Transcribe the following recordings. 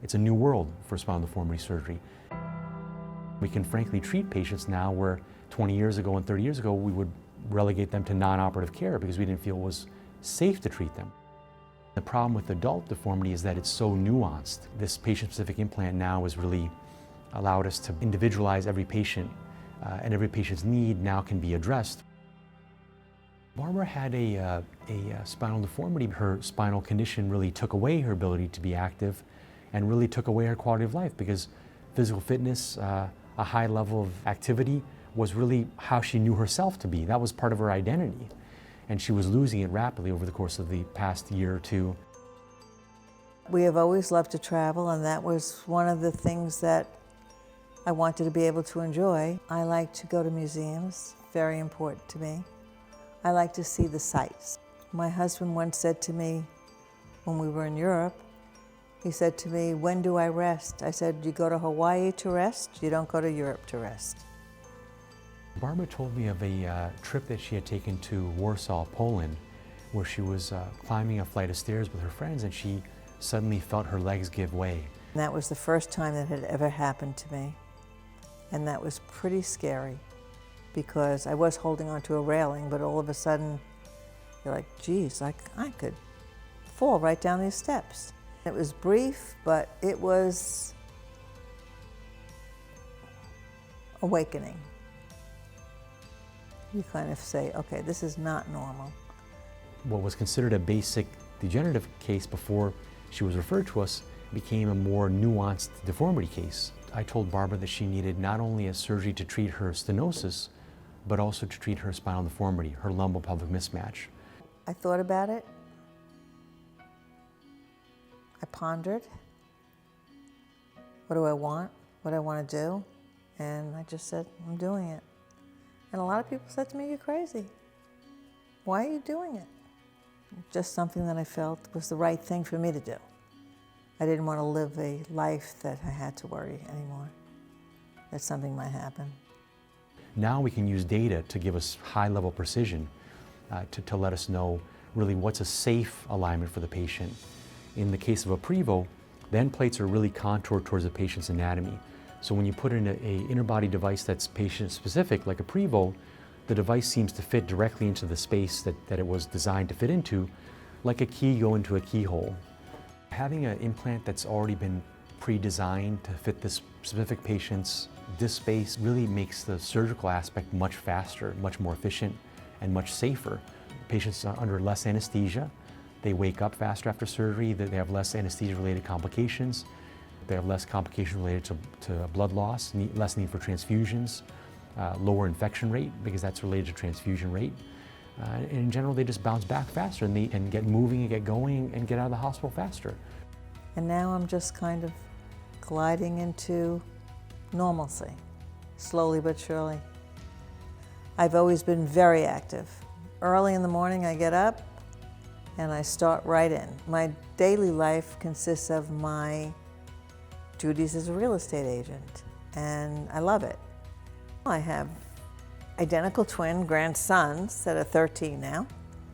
It's a new world for spinal deformity surgery. We can frankly treat patients now where 20 years ago and 30 years ago we would relegate them to non-operative care because we didn't feel it was safe to treat them. The problem with adult deformity is that it's so nuanced. This patient-specific implant now has really allowed us to individualize every patient, and every patient's need now can be addressed. Barbara had a spinal deformity. Her spinal condition really took away her ability to be active and really took away her quality of life because physical fitness, a high level of activity was really how she knew herself to be. That was part of her identity. And she was losing it rapidly over the course of the past year or two. We have always loved to travel, and that was one of the things that I wanted to be able to enjoy. I like to go to museums, very important to me. I like to see the sights. My husband once said to me, when we were in Europe, he said to me, "When do I rest?" I said, "You go to Hawaii to rest, you don't go to Europe to rest." Barbara told me of a trip that she had taken to Warsaw, Poland, where she was climbing a flight of stairs with her friends and she suddenly felt her legs give way. And that was the first time that had ever happened to me. And that was pretty scary because I was holding onto a railing, but all of a sudden you're like, geez, I could fall right down these steps. It was brief, but it was awakening. You kind of say, okay, this is not normal. What was considered a basic degenerative case before she was referred to us became a more nuanced deformity case. I told Barbara that she needed not only a surgery to treat her stenosis, but also to treat her spinal deformity, her lumbo-pelvic mismatch. I thought about it. I pondered. What do I want? What do I want to do? And I just said, I'm doing it. And a lot of people said to me, you're crazy. Why are you doing it? Just something that I felt was the right thing for me to do. I didn't want to live a life that I had to worry anymore, that something might happen. Now we can use data to give us high-level precision, to let us know really what's a safe alignment for the patient. In the case of aprevo, the end plates are really contoured towards the patient's anatomy. So when you put in an interbody device that's patient-specific, like aprevo, the device seems to fit directly into the space that it was designed to fit into, like a key go into a keyhole. Having an implant that's already been pre-designed to fit this specific patient's disc space really makes the surgical aspect much faster, much more efficient, and much safer. Patients are under less anesthesia. They wake up faster after surgery. They have less anesthesia-related complications. They have less complications related to blood loss, less need for transfusions, lower infection rate because that's related to transfusion rate. And in general, they just bounce back faster and they can get moving and get going and get out of the hospital faster. And now I'm just kind of gliding into normalcy, slowly but surely. I've always been very active. Early in the morning I get up and I start right in. My daily life consists of my duties as a real estate agent, and I love it. I have identical twin grandsons that are 13 now,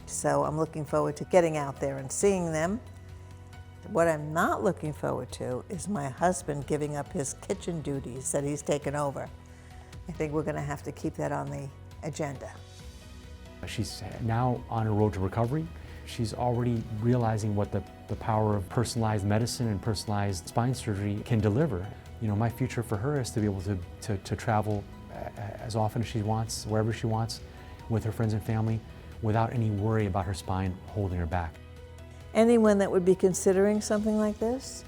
so I'm looking forward to getting out there and seeing them. What I'm not looking forward to is my husband giving up his kitchen duties that he's taken over. I think we're going to have to keep that on the agenda. She's now on a road to recovery. She's already realizing what the power of personalized medicine and personalized spine surgery can deliver. You know, my future for her is to be able to travel as often as she wants, wherever she wants, with her friends and family, without any worry about her spine holding her back. Anyone that would be considering something like this,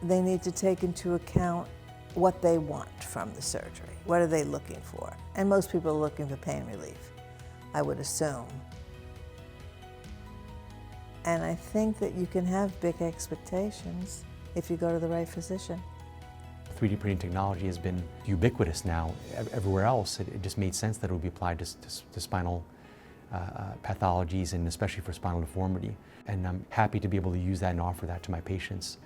they need to take into account what they want from the surgery. What are they looking for? And most people are looking for pain relief, I would assume. And I think that you can have big expectations if you go to the right physician. 3D printing technology has been ubiquitous now everywhere else. It just made sense that it would be applied to spinal pathologies and especially for spinal deformity. And I'm happy to be able to use that and offer that to my patients.